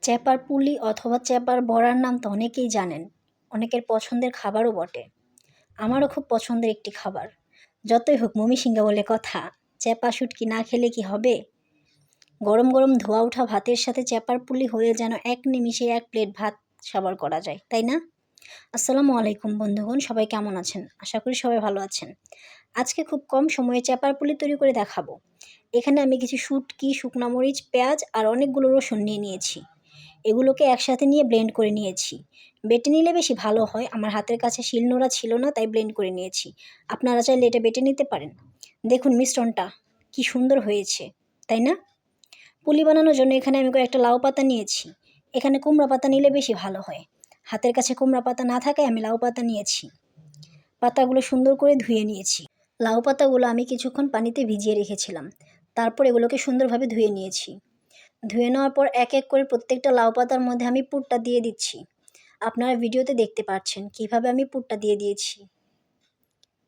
চ্যাপার পুলি অথবা চ্যাপার বড়ার নাম তো অনেকেই জানেন, অনেকের পছন্দের খাবারও বটে। আমারও খুব পছন্দের একটি খাবার। যতই হোক মমিসিংহা বলে কথা, চ্যাপা শুটকি না খেলে কি হবে? গরম গরম ধোয়া ওঠা ভাতের সাথে চ্যাপার পুলি হয়ে যেন এক নিমিষে এক প্লেট ভাত সাবার করা যায়, তাই না? আসসালামু আলাইকুম বন্ধুগণ, সবাই কেমন আছেন? আশা করি সবাই ভালো আছেন। আজকে খুব কম সময়ে চ্যাপার পুলি তৈরি করে দেখাবো। এখানে আমি কিছু শুটকি, শুকনো মরিচ, পেঁয়াজ আর অনেকগুলো রসুন নিয়ে নিয়েছি। এগুলোকে একসাথে নিয়ে ব্লেন্ড করে নিয়েছি। বেটে নিলে বেশি ভালো হয়, আমার হাতের কাছে শিলনোড়া ছিল না, তাই ব্লেন্ড করে নিয়েছি। আপনারা চাইলে এটা বেটে নিতে পারেন। দেখুন মিশ্রণটা কি সুন্দর হয়েছে, তাই না? পুলি বানানোর জন্য এখানে আমি কয়েকটা লাউ পাতা নিয়েছি। এখানে কুমড়া পাতা নিলে বেশি ভালো হয়। হাতের কাছে কুমড়া পাতা না থাকায় আমি লাউ পাতা নিয়েছি। পাতাগুলো সুন্দর করে ধুয়ে নিয়েছি। লাউ পাতাগুলো আমি কিছুক্ষণ পানিতে ভিজিয়ে রেখেছিলাম। তারপর এগুলোকে সুন্দরভাবে ধুয়ে নিয়েছি। ধুয়ে নেওয়ার পর এক এক করে প্রত্যেকটা লাউ পাতার মধ্যে আমি পুরটা দিয়ে দিচ্ছি। আপনারা ভিডিওতে দেখতে পাচ্ছেন কিভাবে আমি পুরটা দিয়ে দিয়েছি।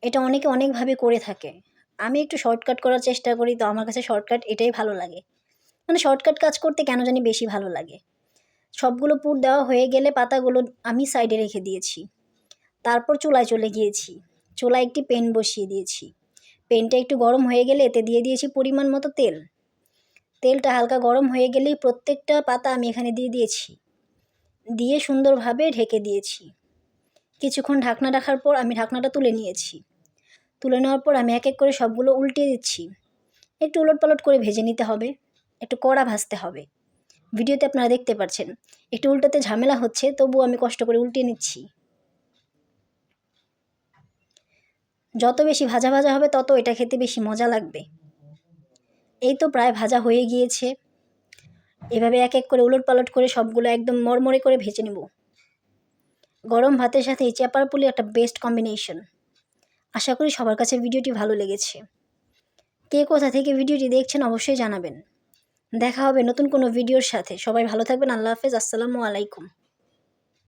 এটা অনেকে অনেকভাবে করে থাকে। আমি একটু শর্টকাট করার চেষ্টা করি, তো আমার কাছে শর্টকাট এটাই ভালো লাগে। মানে শর্টকাট কাজ করতে কেন জানি বেশি ভালো লাগে। সবগুলো পুর দেওয়া হয়ে গেলে পাতাগুলো আমি সাইডে রেখে দিয়েছি। তারপর চুলায় চলে গিয়েছি। চুলায় একটি প্যান বসিয়ে দিয়েছি। প্যানটা একটু গরম হয়ে গেলে এতে দিয়ে দিয়েছি পরিমাণ মতো তেল। তেলটা হালকা গরম হয়ে গেলেই প্রত্যেকটা পাতা আমি এখানে দিয়ে দিয়েছি। দিয়ে সুন্দরভাবে ঢেকে দিয়েছি। কিছুক্ষণ ঢাকনা রাখার পর আমি ঢাকনাটা তুলে নিয়েছি। তুলে নেওয়ার পর আমি এক এক করে সবগুলো উল্টে দিচ্ছি। একটু উলটপালট করে ভেজে নিতে হবে, একটু কড়া ভাজতে হবে। ভিডিওতে আপনারা দেখতে পাচ্ছেন একটু উল্টাতে ঝামেলা হচ্ছে, তবুও আমি কষ্ট করে উল্টিয়ে নিচ্ছি। যত বেশি ভাজা ভাজা হবে তত এটা খেতে বেশি মজা লাগবে। এই তো প্রায় ভাজা হয়ে গিয়েছে। এভাবে এক এক করে উলটপালট করে সবগুলো একদম মরমরে করে ভেজে নেব। গরম ভাতের সাথে এই চ্যাপার পুলি একটা বেস্ট কম্বিনেশন। আশা করি সবার কাছে ভিডিওটি ভালো লেগেছে। কে কোথা থেকে ভিডিওটি দেখছেন অবশ্যই জানাবেন। দেখা হবে নতুন কোনো ভিডিওর সাথে। সবাই ভালো থাকবেন। আল্লাহ হাফেজ। আসসালামু আলাইকুম।